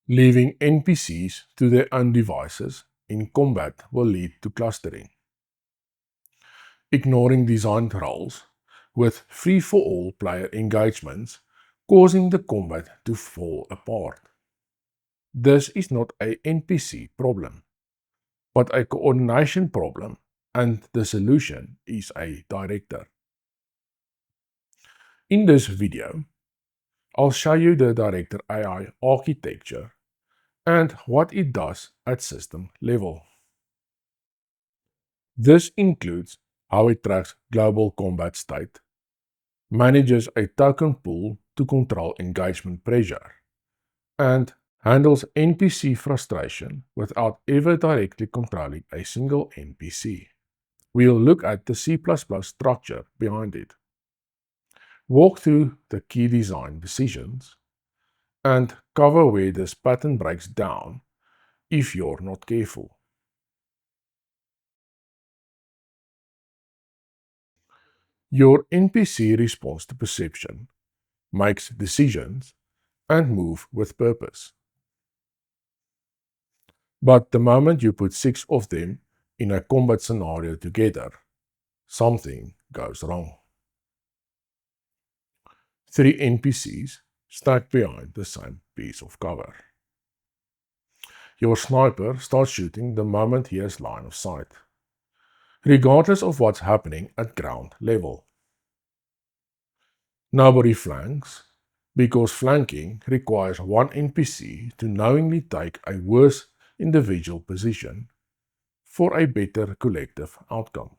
Leaving NPCs to their own devices in combat will lead to clustering. Ignoring designed roles with free-for-all player engagements, causing the combat to fall apart. This is not a NPC problem, but a coordination problem, and the solution is a director. In this video, I'll show you the director AI architecture and what it does at system level. This includes how it tracks global combat state, manages a token pool to control engagement pressure, and handles NPC frustration without ever directly controlling a single NPC. We'll look at the C++ structure behind it, walk through the key design decisions, and cover where this pattern breaks down if you're not careful. Your NPC responds to perception, makes decisions, and move with purpose. But the moment you put 6 of them in a combat scenario together, something goes wrong. 3 NPCs stacked behind the same piece of cover. Your sniper starts shooting the moment he has line of sight, regardless of what's happening at ground level. Nobody flanks, because flanking requires one NPC to knowingly take a worse individual position for a better collective outcome.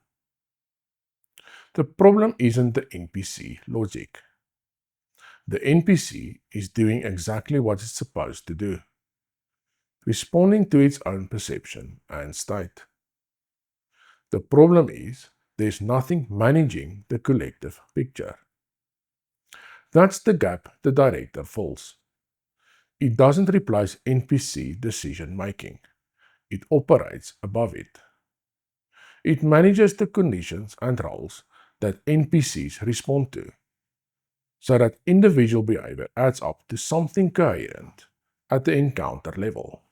The problem isn't the NPC logic. The NPC is doing exactly what it's supposed to do, responding to its own perception and state. The problem is there's nothing managing the collective picture. That's the gap the director fills. It doesn't replace NPC decision making. It operates above it. It manages the conditions and roles that NPCs respond to, so that individual behavior adds up to something coherent at the encounter level.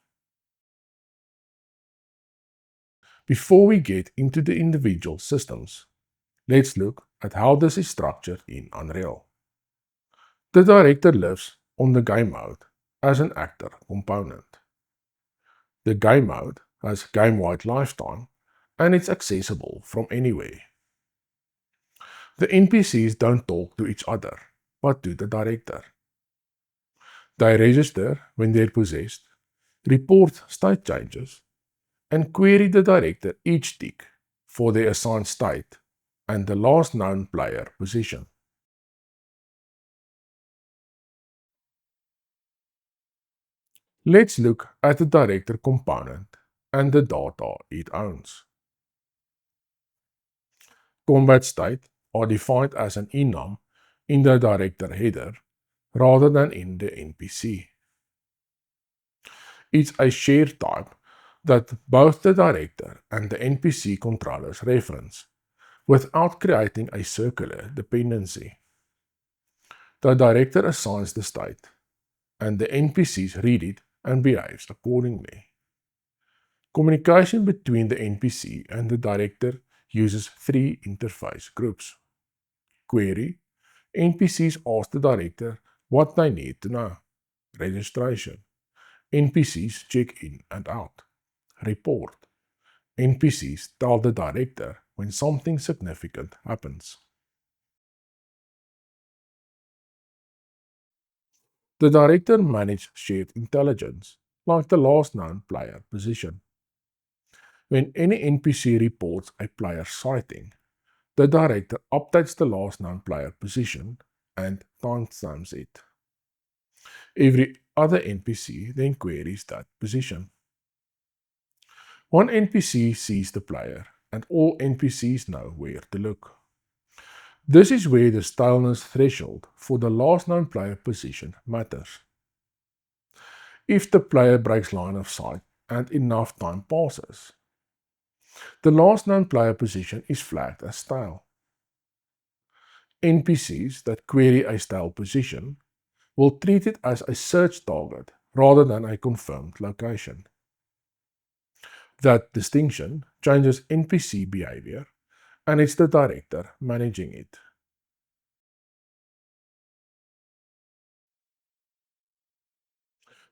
Before we get into the individual systems, let's look at how this is structured in Unreal. The director lives on the game mode as an actor component. The game mode has game-wide lifetime and it's accessible from anywhere. The NPCs don't talk to each other, but to the director. They register when they're possessed, report state changes, and query the director each tick for their assigned state and the last known player position. Let's look at the director component and the data it owns. Combat state are defined as an enum in the director header rather than in the NPC. It's a shared type that both the director and the NPC controllers reference, without creating a circular dependency. The director assigns the state, and the NPCs read it and behaves accordingly. Communication between the NPC and the director uses 3 interface groups. Query: NPCs ask the director what they need to know. Registration: NPCs check in and out. Report: NPCs tell the director when something significant happens. The director manages shared intelligence, like the last known player position. When any NPC reports a player sighting, the director updates the last known player position and timestamps it. Every other NPC then queries that position. One NPC sees the player, and all NPCs know where to look. This is where the staleness threshold for the last known player position matters. If the player breaks line of sight and enough time passes, the last known player position is flagged as stale. NPCs that query a stale position will treat it as a search target rather than a confirmed location. That distinction changes NPC behavior, and it's the director managing it.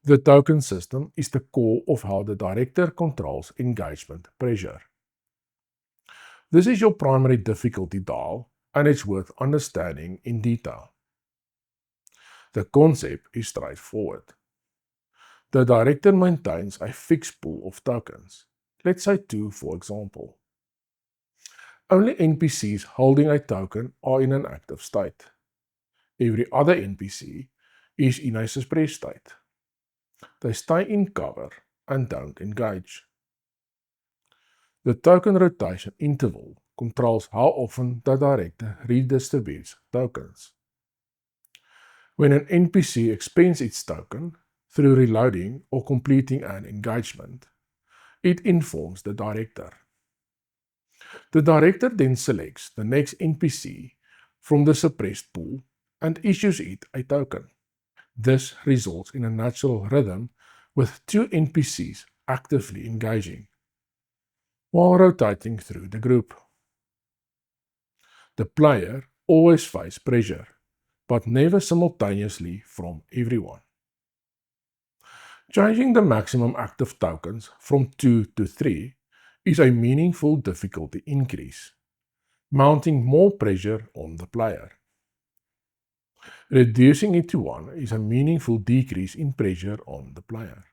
The token system is the core of how the director controls engagement pressure. This is your primary difficulty dial, and it's worth understanding in detail. The concept is straightforward. The director maintains a fixed pool of tokens, let's say two for example. Only NPCs holding a token are in an active state. Every other NPC is in a suppressed state. They stay in cover and don't engage. The token rotation interval controls how often the director redistributes tokens. When an NPC expends its token through reloading or completing an engagement, it informs the director. The director then selects the next NPC from the suppressed pool and issues it a token. This results in a natural rhythm with two NPCs actively engaging while rotating through the group. The player always faces pressure, but never simultaneously from everyone. Changing the maximum active tokens from 2 to 3 is a meaningful difficulty increase, mounting more pressure on the player. Reducing it to 1 is a meaningful decrease in pressure on the player.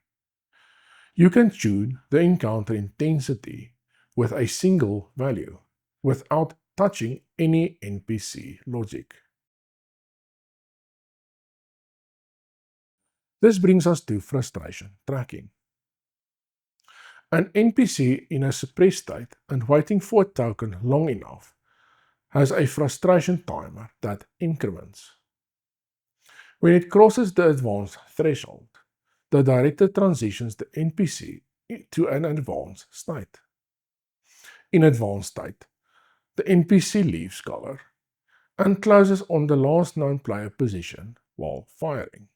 You can tune the encounter intensity with a single value without touching any NPC logic. This brings us to frustration tracking. An NPC in a suppressed state and waiting for a token long enough has a frustration timer that increments. When it crosses the advanced threshold, the director transitions the NPC to an advanced state. In advanced state, the NPC leaves cover and closes on the last known player position while firing.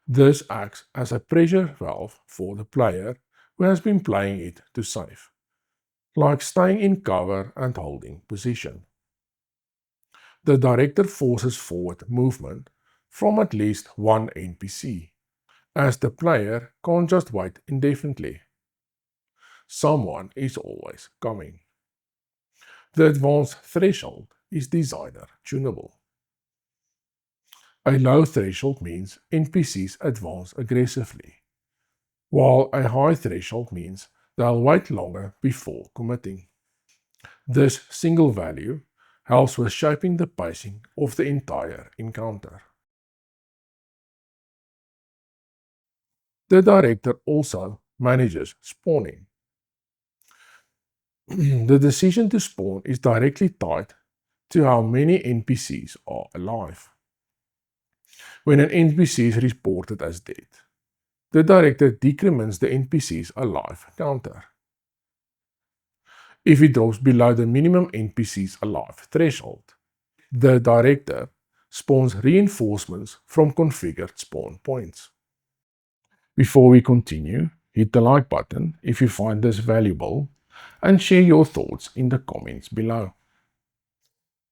This acts as a pressure valve for the player who has been playing it to save, like staying in cover and holding position. The director forces forward movement from at least one NPC, as the player can't just wait indefinitely. Someone is always coming. The advanced threshold is designer tunable. A low threshold means NPCs advance aggressively, while a high threshold means they'll wait longer before committing. This single value helps with shaping the pacing of the entire encounter. The director also manages spawning. The decision to spawn is directly tied to how many NPCs are alive. When an NPC is reported as dead, the director decrements the NPC's alive counter. If it drops below the minimum NPC's alive threshold, the director spawns reinforcements from configured spawn points. Before we continue, hit the like button if you find this valuable and share your thoughts in the comments below.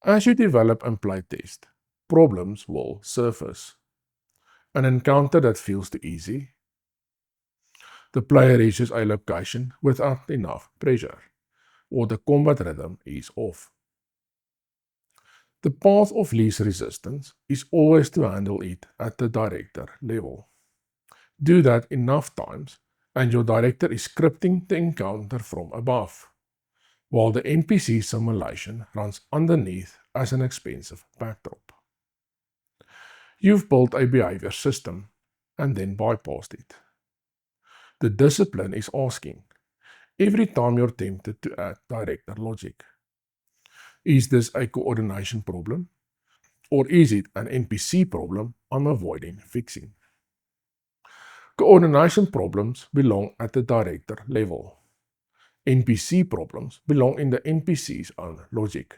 As you develop and playtest, problems will surface. An encounter that feels too easy. The player reaches a location without enough pressure, or the combat rhythm is off. The path of least resistance is always to handle it at the director level. Do that enough times, and your director is scripting the encounter from above, while the NPC simulation runs underneath as an expensive backdrop. You've built a behavior system and then bypassed it. The discipline is asking, every time you're tempted to add director logic, is this a coordination problem? Or is it an NPC problem I'm avoiding fixing? Coordination problems belong at the director level. NPC problems belong in the NPC's own logic.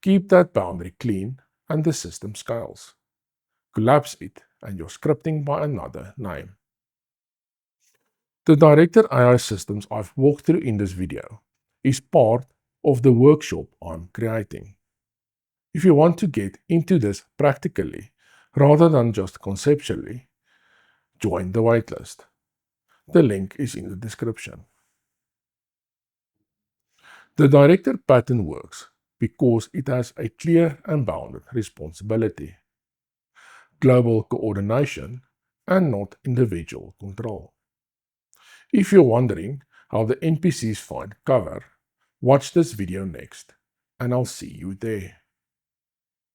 Keep that boundary clean and the system scales. Collapse it and your scripting by another name. The Director AI systems I've walked through in this video is part of the workshop I'm creating. If you want to get into this practically, rather than just conceptually, join the waitlist. The link is in the description. The Director pattern works because it has a clear and bounded responsibility, global coordination, and not individual control. If you're wondering how the NPCs find cover, watch this video next, and I'll see you there.